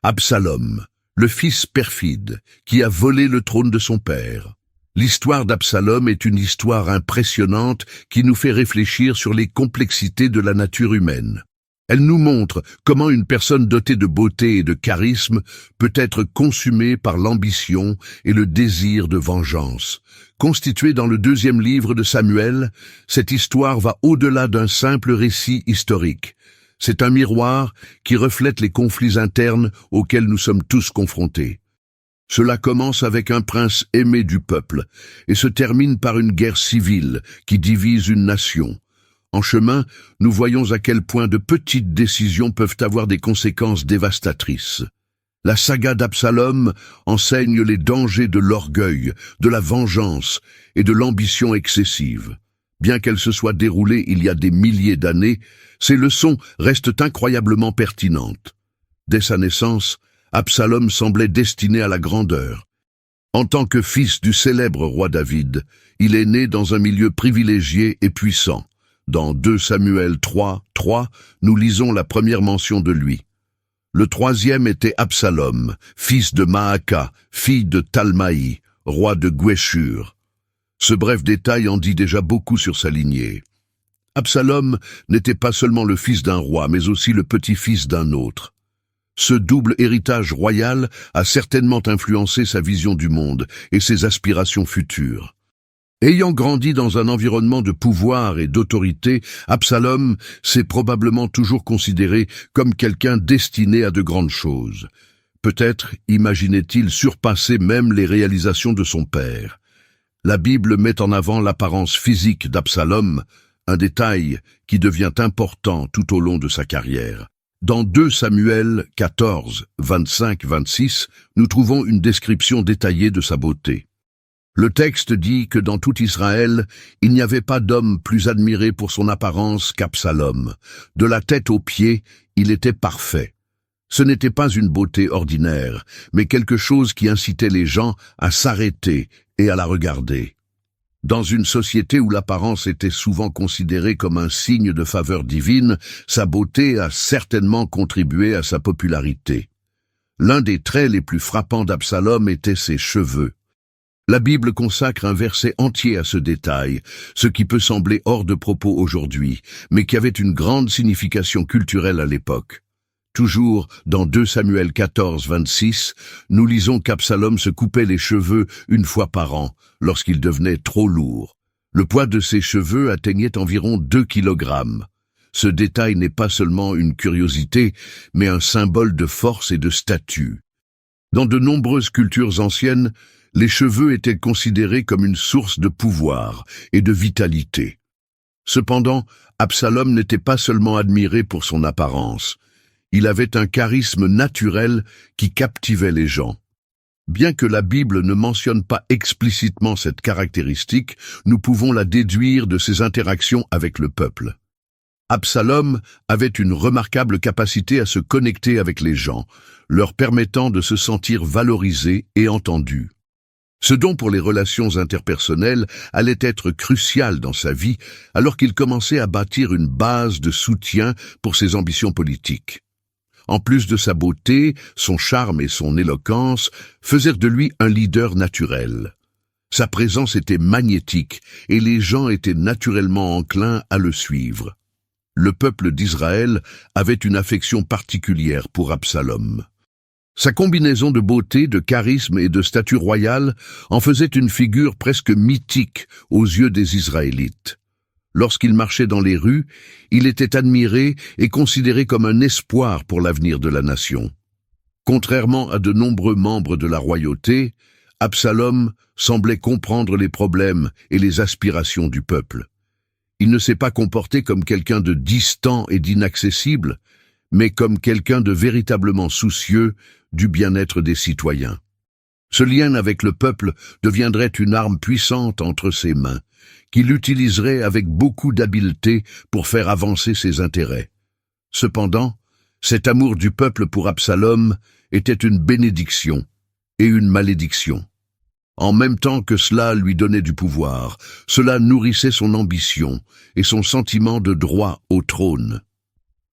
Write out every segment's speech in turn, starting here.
Absalom, le fils perfide, qui a volé le trône de son père. L'histoire d'Absalom est une histoire impressionnante qui nous fait réfléchir sur les complexités de la nature humaine. Elle nous montre comment une personne dotée de beauté et de charisme peut être consumée par l'ambition et le désir de vengeance. Constituée dans le 2e livre de Samuel, cette histoire va au-delà d'un simple récit historique. C'est un miroir qui reflète les conflits internes auxquels nous sommes tous confrontés. Cela commence avec un prince aimé du peuple et se termine par une guerre civile qui divise une nation. En chemin, nous voyons à quel point de petites décisions peuvent avoir des conséquences dévastatrices. La saga d'Absalom enseigne les dangers de l'orgueil, de la vengeance et de l'ambition excessive. Bien qu'elle se soit déroulée il y a des milliers d'années, ces leçons restent incroyablement pertinentes. Dès sa naissance, Absalom semblait destiné à la grandeur. En tant que fils du célèbre roi David, il est né dans un milieu privilégié et puissant. Dans 2 Samuel 3, nous lisons la première mention de lui. Le 3e était Absalom, fils de Maaka, fille de Talmaï, roi de Guéshur. Ce bref détail en dit déjà beaucoup sur sa lignée. Absalom n'était pas seulement le fils d'un roi, mais aussi le petit-fils d'un autre. Ce double héritage royal a certainement influencé sa vision du monde et ses aspirations futures. Ayant grandi dans un environnement de pouvoir et d'autorité, Absalom s'est probablement toujours considéré comme quelqu'un destiné à de grandes choses. Peut-être imaginait-il surpasser même les réalisations de son père. La Bible met en avant l'apparence physique d'Absalom, un détail qui devient important tout au long de sa carrière. Dans 2 Samuel 14, 25-26, nous trouvons une description détaillée de sa beauté. Le texte dit que dans tout Israël, il n'y avait pas d'homme plus admiré pour son apparence qu'Absalom. De la tête aux pieds, il était parfait. Ce n'était pas une beauté ordinaire, mais quelque chose qui incitait les gens à s'arrêter et à la regarder. Dans une société où l'apparence était souvent considérée comme un signe de faveur divine, sa beauté a certainement contribué à sa popularité. L'un des traits les plus frappants d'Absalom était ses cheveux. La Bible consacre un verset entier à ce détail, ce qui peut sembler hors de propos aujourd'hui, mais qui avait une grande signification culturelle à l'époque. Toujours dans 2 Samuel 14, 26, nous lisons qu'Absalom se coupait les cheveux une fois par an, lorsqu'il devenait trop lourd. Le poids de ses cheveux atteignait environ 2 kilogrammes. Ce détail n'est pas seulement une curiosité, mais un symbole de force et de statut. Dans de nombreuses cultures anciennes, les cheveux étaient considérés comme une source de pouvoir et de vitalité. Cependant, Absalom n'était pas seulement admiré pour son apparence. Il avait un charisme naturel qui captivait les gens. Bien que la Bible ne mentionne pas explicitement cette caractéristique, nous pouvons la déduire de ses interactions avec le peuple. Absalom avait une remarquable capacité à se connecter avec les gens, leur permettant de se sentir valorisés et entendus. Ce don pour les relations interpersonnelles allait être crucial dans sa vie alors qu'il commençait à bâtir une base de soutien pour ses ambitions politiques. En plus de sa beauté, son charme et son éloquence faisaient de lui un leader naturel. Sa présence était magnétique et les gens étaient naturellement enclins à le suivre. Le peuple d'Israël avait une affection particulière pour Absalom. Sa combinaison de beauté, de charisme et de statut royal en faisait une figure presque mythique aux yeux des Israélites. Lorsqu'il marchait dans les rues, il était admiré et considéré comme un espoir pour l'avenir de la nation. Contrairement à de nombreux membres de la royauté, Absalom semblait comprendre les problèmes et les aspirations du peuple. Il ne s'est pas comporté comme quelqu'un de distant et d'inaccessible, mais comme quelqu'un de véritablement soucieux du bien-être des citoyens. Ce lien avec le peuple deviendrait une arme puissante entre ses mains, qu'il utiliserait avec beaucoup d'habileté pour faire avancer ses intérêts. Cependant, cet amour du peuple pour Absalom était une bénédiction et une malédiction. En même temps que cela lui donnait du pouvoir, cela nourrissait son ambition et son sentiment de droit au trône.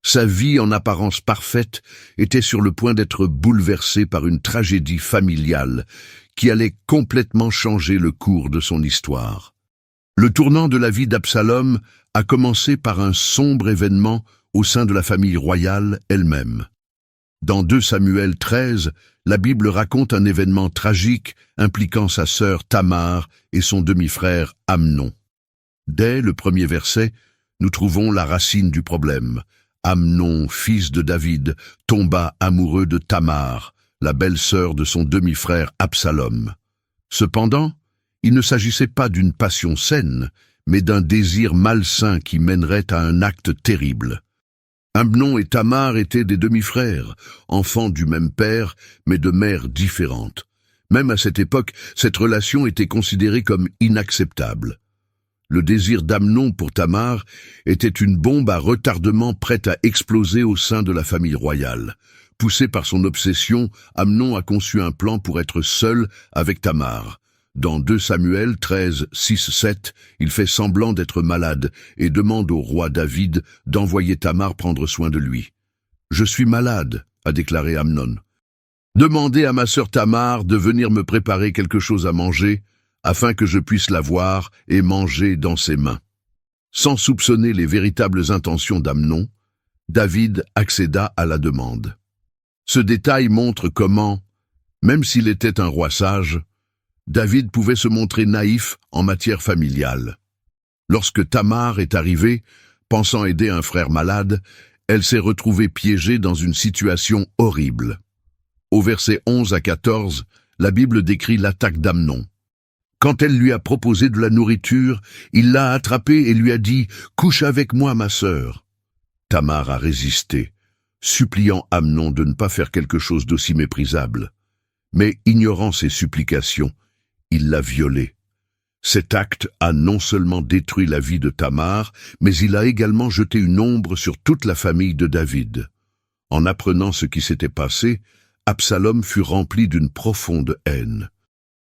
Sa vie en apparence parfaite était sur le point d'être bouleversée par une tragédie familiale qui allait complètement changer le cours de son histoire. Le tournant de la vie d'Absalom a commencé par un sombre événement au sein de la famille royale elle-même. Dans 2 Samuel 13, la Bible raconte un événement tragique impliquant sa sœur Tamar et son demi-frère Amnon. Dès le premier verset, nous trouvons la racine du problème. Amnon, fils de David, tomba amoureux de Tamar, la belle-sœur de son demi-frère Absalom. Cependant, il ne s'agissait pas d'une passion saine, mais d'un désir malsain qui mènerait à un acte terrible. Amnon et Tamar étaient des demi-frères, enfants du même père, mais de mères différentes. Même à cette époque, cette relation était considérée comme inacceptable. Le désir d'Amnon pour Tamar était une bombe à retardement prête à exploser au sein de la famille royale. Poussé par son obsession, Amnon a conçu un plan pour être seul avec Tamar. Dans 2 Samuel 13, 6, 7, il fait semblant d'être malade et demande au roi David d'envoyer Tamar prendre soin de lui. « Je suis malade », a déclaré Amnon. « Demandez à ma sœur Tamar de venir me préparer quelque chose à manger, afin que je puisse la voir et manger dans ses mains. » Sans soupçonner les véritables intentions d'Amnon, David accéda à la demande. Ce détail montre comment, même s'il était un roi sage, David pouvait se montrer naïf en matière familiale. Lorsque Tamar est arrivée, pensant aider un frère malade, elle s'est retrouvée piégée dans une situation horrible. Au verset 11 à 14, la Bible décrit l'attaque d'Amnon. Quand elle lui a proposé de la nourriture, il l'a attrapée et lui a dit « Couche avec moi, ma sœur ». Tamar a résisté, suppliant Amnon de ne pas faire quelque chose d'aussi méprisable. Mais ignorant ses supplications, il l'a violée. Cet acte a non seulement détruit la vie de Tamar, mais il a également jeté une ombre sur toute la famille de David. En apprenant ce qui s'était passé, Absalom fut rempli d'une profonde haine.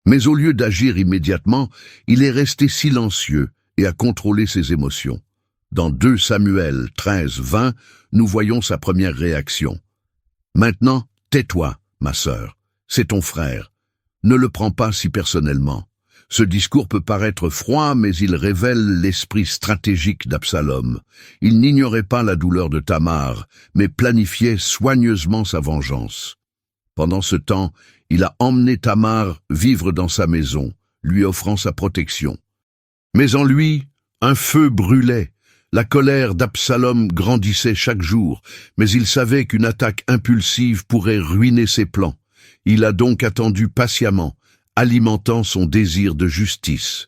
Mais au lieu d'agir immédiatement, il est resté silencieux et a contrôlé ses émotions. Dans 2 Samuel 13, 20, nous voyons sa première réaction. « Maintenant, tais-toi, ma sœur, c'est ton frère. Ne le prends pas si personnellement. » Ce discours peut paraître froid, mais il révèle l'esprit stratégique d'Absalom. Il n'ignorait pas la douleur de Tamar, mais planifiait soigneusement sa vengeance. Pendant ce temps, il a emmené Tamar vivre dans sa maison, lui offrant sa protection. Mais en lui, un feu brûlait. La colère d'Absalom grandissait chaque jour, mais il savait qu'une attaque impulsive pourrait ruiner ses plans. Il a donc attendu patiemment, alimentant son désir de justice.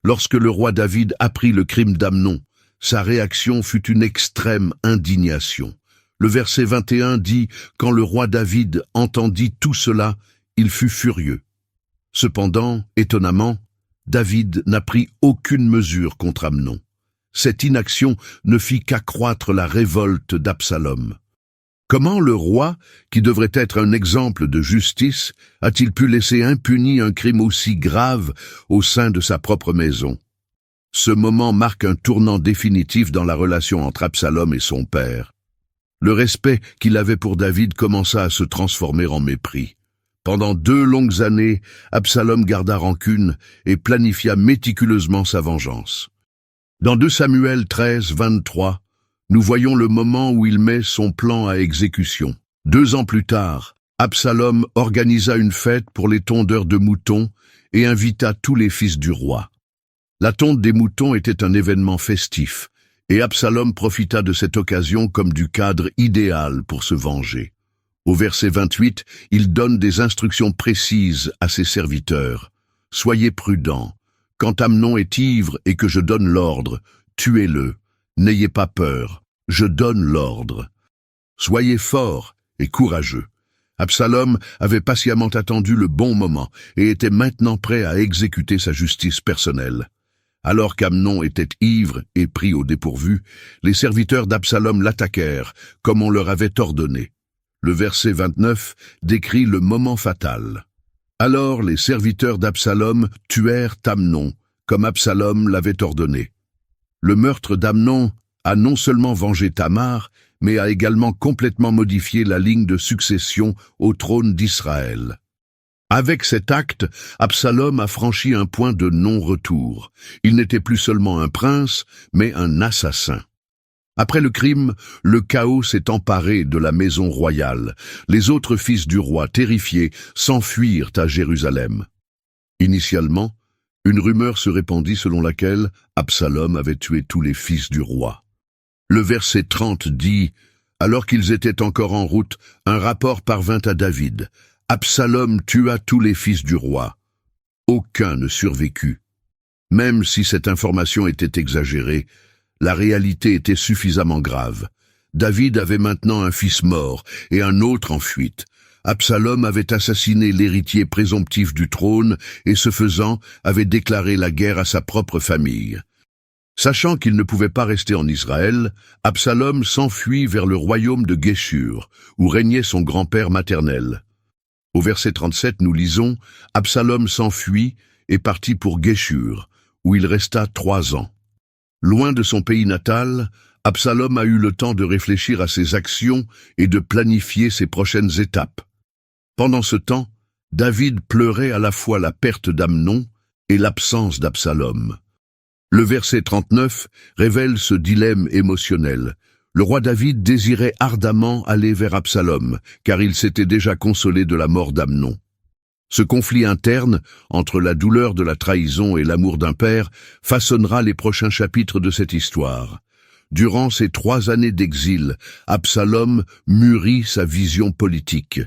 Lorsque le roi David apprit le crime d'Amnon, sa réaction fut une extrême indignation. Le verset 21 dit « Quand le roi David entendit tout cela, il fut furieux. » Cependant, étonnamment, David n'a pris aucune mesure contre Amnon. Cette inaction ne fit qu'accroître la révolte d'Absalom. Comment le roi, qui devrait être un exemple de justice, a-t-il pu laisser impuni un crime aussi grave au sein de sa propre maison? Ce moment marque un tournant définitif dans la relation entre Absalom et son père. Le respect qu'il avait pour David commença à se transformer en mépris. Pendant 2 longues années, Absalom garda rancune et planifia méticuleusement sa vengeance. Dans 2 Samuel 13, 23, nous voyons le moment où il met son plan à exécution. 2 ans plus tard, Absalom organisa une fête pour les tondeurs de moutons et invita tous les fils du roi. La tonte des moutons était un événement festif, et Absalom profita de cette occasion comme du cadre idéal pour se venger. Au verset 28, il donne des instructions précises à ses serviteurs. « Soyez prudents. Quand Amnon est ivre et que je donne l'ordre, tuez-le. N'ayez pas peur. Je donne l'ordre. Soyez forts et courageux. » Absalom avait patiemment attendu le bon moment et était maintenant prêt à exécuter sa justice personnelle. Alors qu'Amnon était ivre et pris au dépourvu, les serviteurs d'Absalom l'attaquèrent, comme on leur avait ordonné. Le verset 29 décrit le moment fatal. Alors les serviteurs d'Absalom tuèrent Amnon, comme Absalom l'avait ordonné. Le meurtre d'Amnon a non seulement vengé Tamar, mais a également complètement modifié la ligne de succession au trône d'Israël. Avec cet acte, Absalom a franchi un point de non-retour. Il n'était plus seulement un prince, mais un assassin. Après le crime, le chaos s'est emparé de la maison royale. Les autres fils du roi, terrifiés, s'enfuirent à Jérusalem. Initialement, une rumeur se répandit selon laquelle Absalom avait tué tous les fils du roi. Le verset 30 dit « Alors qu'ils étaient encore en route, un rapport parvint à David. Absalom tua tous les fils du roi. Aucun ne survécut. » Même si cette information était exagérée, la réalité était suffisamment grave. David avait maintenant un fils mort et un autre en fuite. Absalom avait assassiné l'héritier présomptif du trône et, ce faisant, avait déclaré la guerre à sa propre famille. Sachant qu'il ne pouvait pas rester en Israël, Absalom s'enfuit vers le royaume de Guéshur, où régnait son grand-père maternel. Au verset 37, nous lisons « Absalom s'enfuit et partit pour Guéshur, où il resta 3 ans. » Loin de son pays natal, Absalom a eu le temps de réfléchir à ses actions et de planifier ses prochaines étapes. Pendant ce temps, David pleurait à la fois la perte d'Amnon et l'absence d'Absalom. Le verset 39 révèle ce dilemme émotionnel. Le roi David désirait ardemment aller vers Absalom, car il s'était déjà consolé de la mort d'Amnon. Ce conflit interne, entre la douleur de la trahison et l'amour d'un père, façonnera les prochains chapitres de cette histoire. Durant ces 3 années d'exil, Absalom mûrit sa vision politique.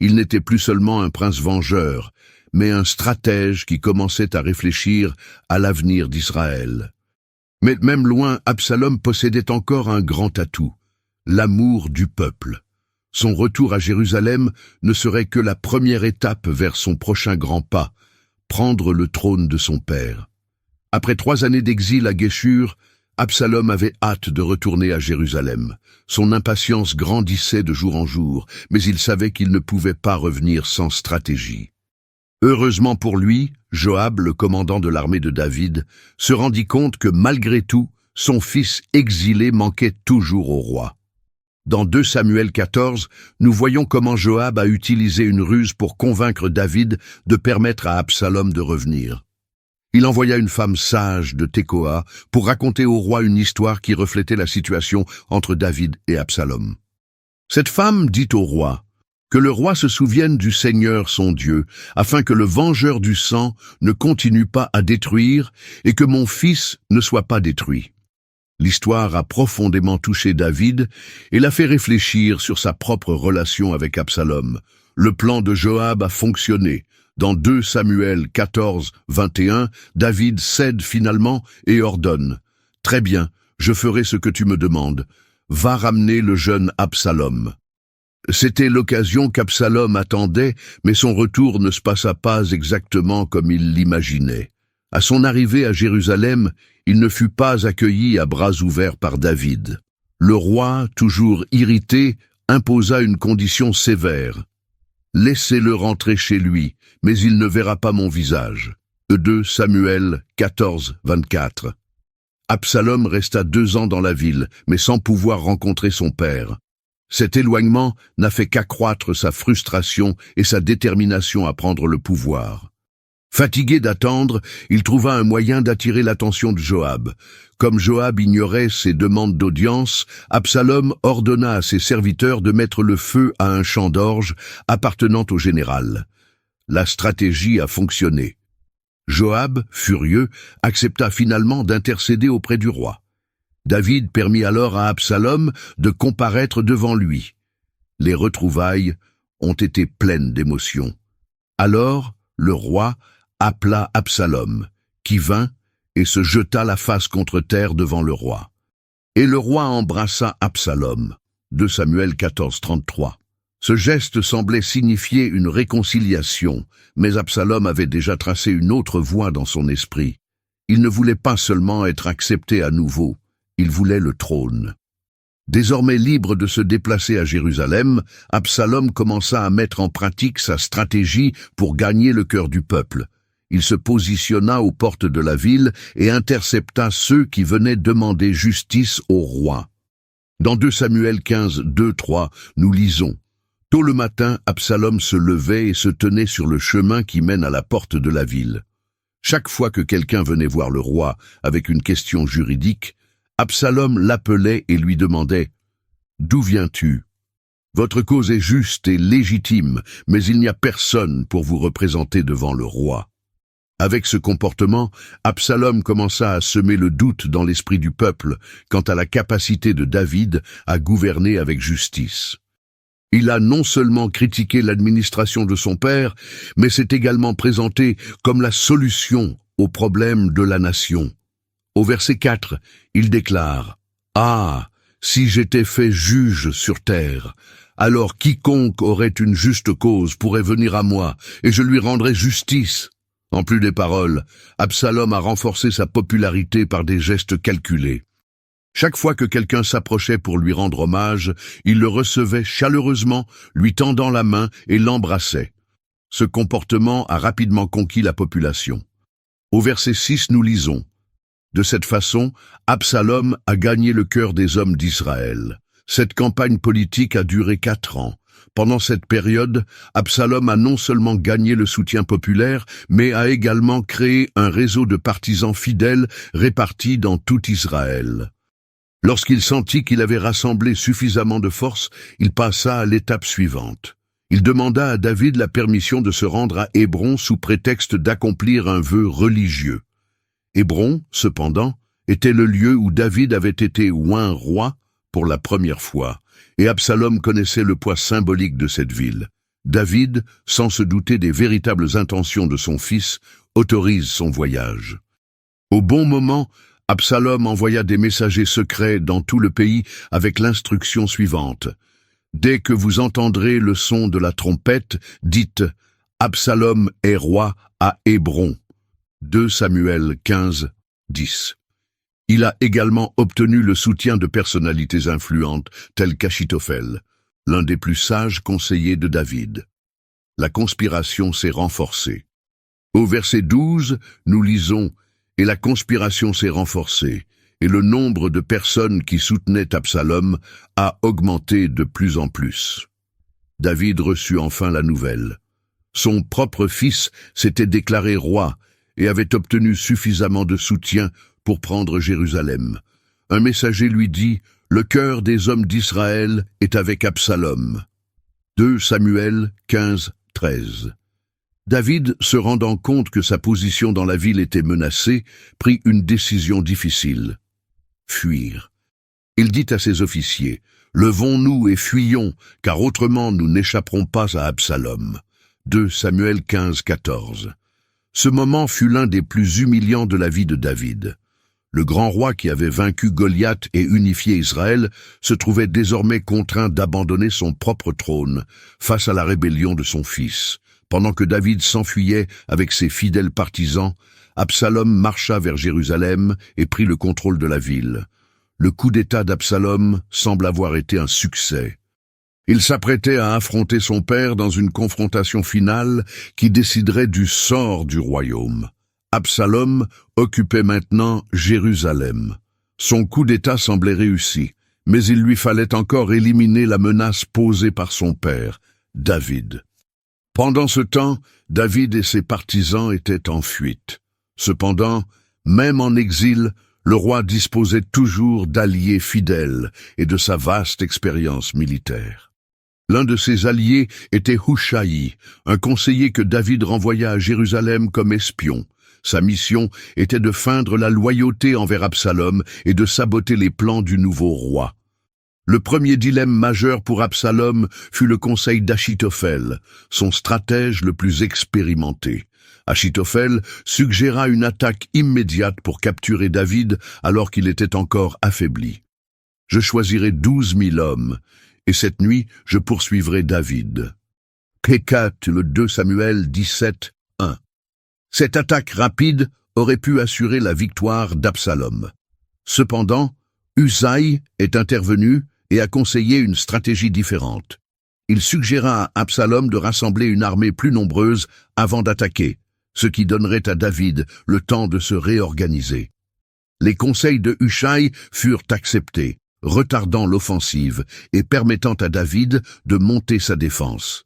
Il n'était plus seulement un prince vengeur, mais un stratège qui commençait à réfléchir à l'avenir d'Israël. Mais même loin, Absalom possédait encore un grand atout, l'amour du peuple. Son retour à Jérusalem ne serait que la première étape vers son prochain grand pas, prendre le trône de son père. Après 3 années d'exil à Guéshur, Absalom avait hâte de retourner à Jérusalem. Son impatience grandissait de jour en jour, mais il savait qu'il ne pouvait pas revenir sans stratégie. Heureusement pour lui, Joab, le commandant de l'armée de David, se rendit compte que malgré tout, son fils exilé manquait toujours au roi. Dans 2 Samuel 14, nous voyons comment Joab a utilisé une ruse pour convaincre David de permettre à Absalom de revenir. Il envoya une femme sage de Tekoa pour raconter au roi une histoire qui reflétait la situation entre David et Absalom. Cette femme dit au roi que le roi se souvienne du Seigneur son Dieu, afin que le vengeur du sang ne continue pas à détruire et que mon fils ne soit pas détruit. L'histoire a profondément touché David et l'a fait réfléchir sur sa propre relation avec Absalom. Le plan de Joab a fonctionné. Dans 2 Samuel 14, 21, David cède finalement et ordonne « Très bien, je ferai ce que tu me demandes. Va ramener le jeune Absalom. » C'était l'occasion qu'Absalom attendait, mais son retour ne se passa pas exactement comme il l'imaginait. À son arrivée à Jérusalem, il ne fut pas accueilli à bras ouverts par David. Le roi, toujours irrité, imposa une condition sévère. « Laissez-le rentrer chez lui, mais il ne verra pas mon visage. » 2 Samuel 14, 24. Absalom resta 2 ans dans la ville, mais sans pouvoir rencontrer son père. Cet éloignement n'a fait qu'accroître sa frustration et sa détermination à prendre le pouvoir. Fatigué d'attendre, il trouva un moyen d'attirer l'attention de Joab. Comme Joab ignorait ses demandes d'audience, Absalom ordonna à ses serviteurs de mettre le feu à un champ d'orge appartenant au général. La stratégie a fonctionné. Joab, furieux, accepta finalement d'intercéder auprès du roi. David permit alors à Absalom de comparaître devant lui. Les retrouvailles ont été pleines d'émotion. Alors, le roi appela Absalom, qui vint et se jeta la face contre terre devant le roi. Et le roi embrassa Absalom. 2 Samuel 14, 33. Ce geste semblait signifier une réconciliation, mais Absalom avait déjà tracé une autre voie dans son esprit. Il ne voulait pas seulement être accepté à nouveau, il voulait le trône. Désormais libre de se déplacer à Jérusalem, Absalom commença à mettre en pratique sa stratégie pour gagner le cœur du peuple. Il se positionna aux portes de la ville et intercepta ceux qui venaient demander justice au roi. Dans 2 Samuel 15, 2, 3, nous lisons: Tôt le matin, Absalom se levait et se tenait sur le chemin qui mène à la porte de la ville. Chaque fois que quelqu'un venait voir le roi avec une question juridique, Absalom l'appelait et lui demandait: D'où viens-tu? Votre cause est juste et légitime, mais il n'y a personne pour vous représenter devant le roi. Avec ce comportement, Absalom commença à semer le doute dans l'esprit du peuple quant à la capacité de David à gouverner avec justice. Il a non seulement critiqué l'administration de son père, mais s'est également présenté comme la solution aux problèmes de la nation. Au verset 4, il déclare: « Ah, si j'étais fait juge sur terre, alors quiconque aurait une juste cause pourrait venir à moi, et je lui rendrais justice. » En plus des paroles, Absalom a renforcé sa popularité par des gestes calculés. Chaque fois que quelqu'un s'approchait pour lui rendre hommage, il le recevait chaleureusement, lui tendant la main et l'embrassait. Ce comportement a rapidement conquis la population. Au verset 6, nous lisons: « De cette façon, Absalom a gagné le cœur des hommes d'Israël. Cette campagne politique a duré 4 ans. Pendant cette période, Absalom a non seulement gagné le soutien populaire, mais a également créé un réseau de partisans fidèles répartis dans tout Israël. Lorsqu'il sentit qu'il avait rassemblé suffisamment de force, il passa à l'étape suivante. Il demanda à David la permission de se rendre à Hébron sous prétexte d'accomplir un vœu religieux. Hébron, cependant, était le lieu où David avait été oint roi pour la première fois, et Absalom connaissait le poids symbolique de cette ville. David, sans se douter des véritables intentions de son fils, autorise son voyage. Au bon moment, Absalom envoya des messagers secrets dans tout le pays avec l'instruction suivante: « Dès que vous entendrez le son de la trompette, dites: Absalom est roi à Hébron. » 2 Samuel 15, 10. Il a également obtenu le soutien de personnalités influentes telles qu'Achitophel, l'un des plus sages conseillers de David. La conspiration s'est renforcée. Au verset 12, nous lisons: « Et la conspiration s'est renforcée, et le nombre de personnes qui soutenaient Absalom a augmenté de plus en plus. » David reçut enfin la nouvelle. Son propre fils s'était déclaré roi et avait obtenu suffisamment de soutien pour prendre Jérusalem. Un messager lui dit: « Le cœur des hommes d'Israël est avec Absalom. » 2 Samuel 15, 13. David, se rendant compte que sa position dans la ville était menacée, prit une décision difficile: fuir. Il dit à ses officiers: « Levons-nous et fuyons, car autrement nous n'échapperons pas à Absalom. » 2 Samuel 15, 14. Ce moment fut l'un des plus humiliants de la vie de David. Le grand roi qui avait vaincu Goliath et unifié Israël se trouvait désormais contraint d'abandonner son propre trône face à la rébellion de son fils. Pendant que David s'enfuyait avec ses fidèles partisans, Absalom marcha vers Jérusalem et prit le contrôle de la ville. Le coup d'État d'Absalom semble avoir été un succès. Il s'apprêtait à affronter son père dans une confrontation finale qui déciderait du sort du royaume. Absalom occupait maintenant Jérusalem. Son coup d'État semblait réussi, mais il lui fallait encore éliminer la menace posée par son père, David. Pendant ce temps, David et ses partisans étaient en fuite. Cependant, même en exil, le roi disposait toujours d'alliés fidèles et de sa vaste expérience militaire. L'un de ses alliés était Hushaï, un conseiller que David renvoya à Jérusalem comme espion. Sa mission était de feindre la loyauté envers Absalom et de saboter les plans du nouveau roi. Le premier dilemme majeur pour Absalom fut le conseil d'Achitophel, son stratège le plus expérimenté. Achitophel suggéra une attaque immédiate pour capturer David alors qu'il était encore affaibli. « Je choisirai 12 000 hommes, et cette nuit je poursuivrai David. » P4, le 2 Samuel 17, 1. Cette attaque rapide aurait pu assurer la victoire d'Absalom. Cependant, Hushaï est intervenu et a conseillé une stratégie différente. Il suggéra à Absalom de rassembler une armée plus nombreuse avant d'attaquer, ce qui donnerait à David le temps de se réorganiser. Les conseils de Hushaï furent acceptés. retardant l'offensive et permettant à David de monter sa défense.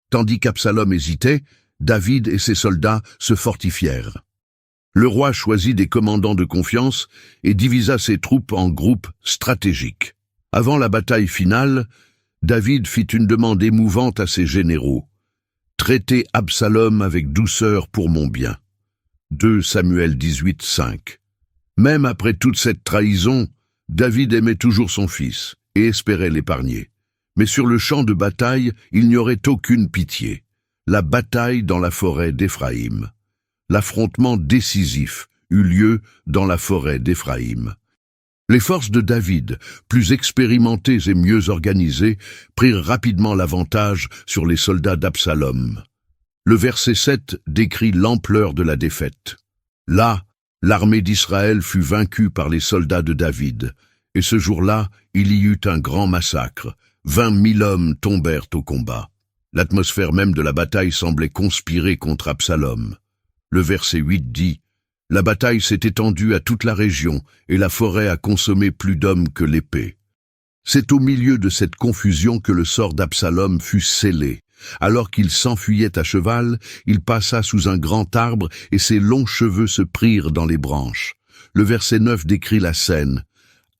Tandis qu'Absalom hésitait, David et ses soldats se fortifièrent. Le roi choisit des commandants de confiance et divisa ses troupes en groupes stratégiques. Avant la bataille finale, David fit une demande émouvante à ses généraux. « Traitez Absalom avec douceur pour mon bien. » 2 Samuel 18, 5. Même après toute cette trahison, David aimait toujours son fils et espérait l'épargner. Mais sur le champ de bataille, il n'y aurait aucune pitié. La bataille dans la forêt d'Éphraïm. L'affrontement décisif eut lieu dans la forêt d'Éphraïm. Les forces de David, plus expérimentées et mieux organisées, prirent rapidement l'avantage sur les soldats d'Absalom. Le verset 7 décrit l'ampleur de la défaite. Là, l'armée d'Israël fut vaincue par les soldats de David, et ce jour-là, il y eut un grand massacre. 20 000 hommes tombèrent au combat. L'atmosphère même de la bataille semblait conspirer contre Absalom. Le verset 8 dit « La bataille s'est étendue à toute la région, et la forêt a consommé plus d'hommes que l'épée. » C'est au milieu de cette confusion que le sort d'Absalom fut scellé. Alors qu'il s'enfuyait à cheval, il passa sous un grand arbre et ses longs cheveux se prirent dans les branches. Le verset 9 décrit la scène.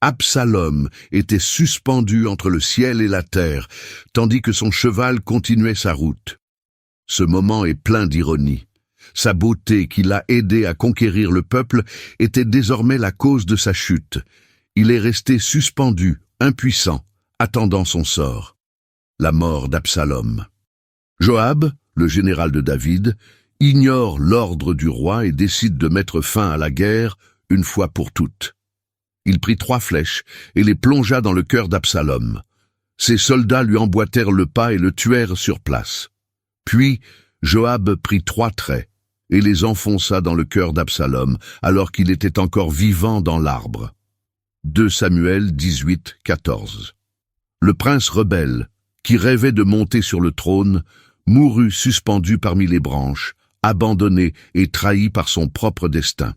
Absalom était suspendu entre le ciel et la terre, tandis que son cheval continuait sa route. Ce moment est plein d'ironie. Sa beauté qui l'a aidé à conquérir le peuple était désormais la cause de sa chute. Il est resté suspendu, impuissant, attendant son sort. La mort d'Absalom. Joab, le général de David, ignore l'ordre du roi et décide de mettre fin à la guerre une fois pour toutes. Il prit 3 flèches et les plongea dans le cœur d'Absalom. Ses soldats lui emboîtèrent le pas et le tuèrent sur place. Puis, Joab prit 3 traits et les enfonça dans le cœur d'Absalom, alors qu'il était encore vivant dans l'arbre. 2 Samuel 18, 14. Le prince rebelle, qui rêvait de monter sur le trône, mourut suspendu parmi les branches, abandonné et trahi par son propre destin.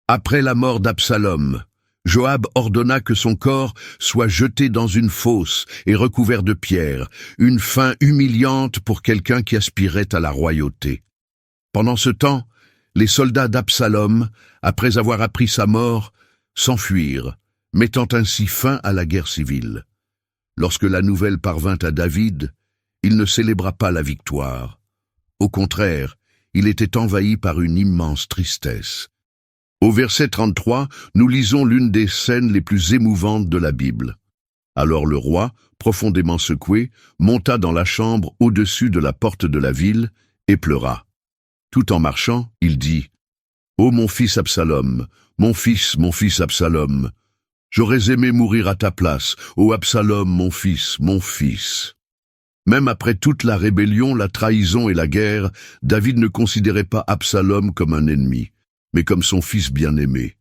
Après la mort d'Absalom, Joab ordonna que son corps soit jeté dans une fosse et recouvert de pierres, une fin humiliante pour quelqu'un qui aspirait à la royauté. Pendant ce temps, les soldats d'Absalom, après avoir appris sa mort, s'enfuirent, mettant ainsi fin à la guerre civile. Lorsque la nouvelle parvint à David, il ne célébra pas la victoire. Au contraire, il était envahi par une immense tristesse. Au verset 33, nous lisons l'une des scènes les plus émouvantes de la Bible. Alors le roi, profondément secoué, monta dans la chambre au-dessus de la porte de la ville et pleura. Tout en marchant, il dit « Ô mon fils Absalom, mon fils Absalom, j'aurais aimé mourir à ta place, ô Absalom, mon fils, mon fils. » Même après toute la rébellion, la trahison et la guerre, David ne considérait pas Absalom comme un ennemi, mais comme son fils bien-aimé.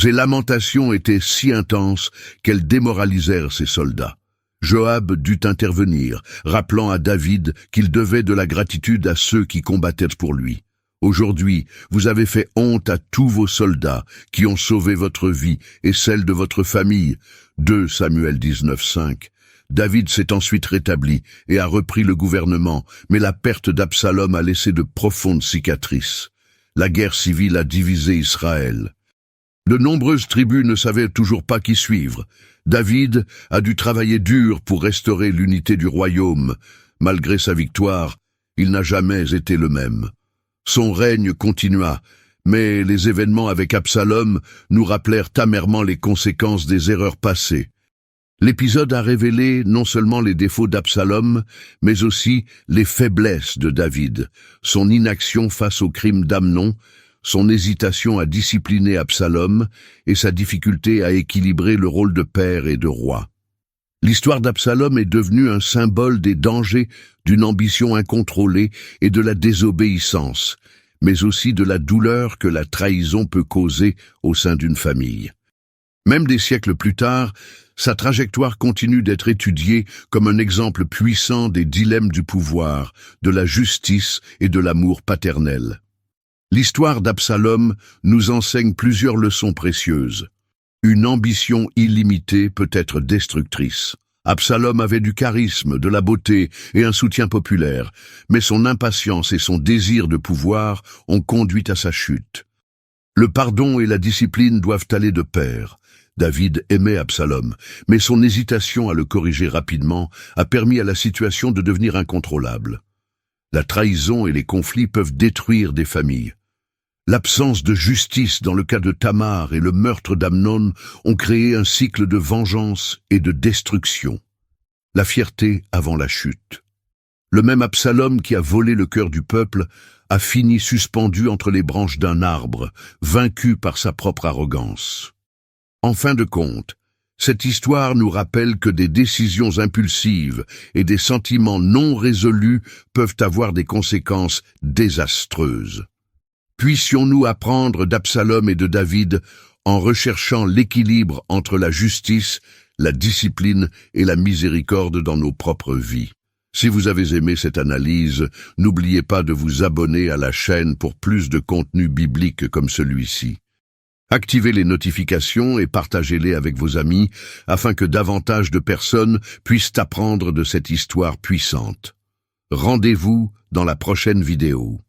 Ses lamentations étaient si intenses qu'elles démoralisèrent ses soldats. Joab dut intervenir, rappelant à David qu'il devait de la gratitude à ceux qui combattaient pour lui. Aujourd'hui, vous avez fait honte à tous vos soldats qui ont sauvé votre vie et celle de votre famille. 2 Samuel 19, 5. David s'est ensuite rétabli et a repris le gouvernement, mais la perte d'Absalom a laissé de profondes cicatrices. La guerre civile a divisé Israël. De nombreuses tribus ne savaient toujours pas qui suivre. David a dû travailler dur pour restaurer l'unité du royaume. Malgré sa victoire, il n'a jamais été le même. Son règne continua, mais les événements avec Absalom nous rappelèrent amèrement les conséquences des erreurs passées. L'épisode a révélé non seulement les défauts d'Absalom, mais aussi les faiblesses de David, son inaction face au crime d'Amnon, son hésitation à discipliner Absalom et sa difficulté à équilibrer le rôle de père et de roi. L'histoire d'Absalom est devenue un symbole des dangers d'une ambition incontrôlée et de la désobéissance, mais aussi de la douleur que la trahison peut causer au sein d'une famille. Même des siècles plus tard, sa trajectoire continue d'être étudiée comme un exemple puissant des dilemmes du pouvoir, de la justice et de l'amour paternel. L'histoire d'Absalom nous enseigne plusieurs leçons précieuses. Une ambition illimitée peut être destructrice. Absalom avait du charisme, de la beauté et un soutien populaire, mais son impatience et son désir de pouvoir ont conduit à sa chute. Le pardon et la discipline doivent aller de pair. David aimait Absalom, mais son hésitation à le corriger rapidement a permis à la situation de devenir incontrôlable. La trahison et les conflits peuvent détruire des familles. L'absence de justice dans le cas de Tamar et le meurtre d'Amnon ont créé un cycle de vengeance et de destruction. La fierté avant la chute. Le même Absalom qui a volé le cœur du peuple a fini suspendu entre les branches d'un arbre, vaincu par sa propre arrogance. En fin de compte, cette histoire nous rappelle que des décisions impulsives et des sentiments non résolus peuvent avoir des conséquences désastreuses. Puissions-nous apprendre d'Absalom et de David en recherchant l'équilibre entre la justice, la discipline et la miséricorde dans nos propres vies. Si vous avez aimé cette analyse, n'oubliez pas de vous abonner à la chaîne pour plus de contenu biblique comme celui-ci. Activez les notifications et partagez-les avec vos amis afin que davantage de personnes puissent apprendre de cette histoire puissante. Rendez-vous dans la prochaine vidéo.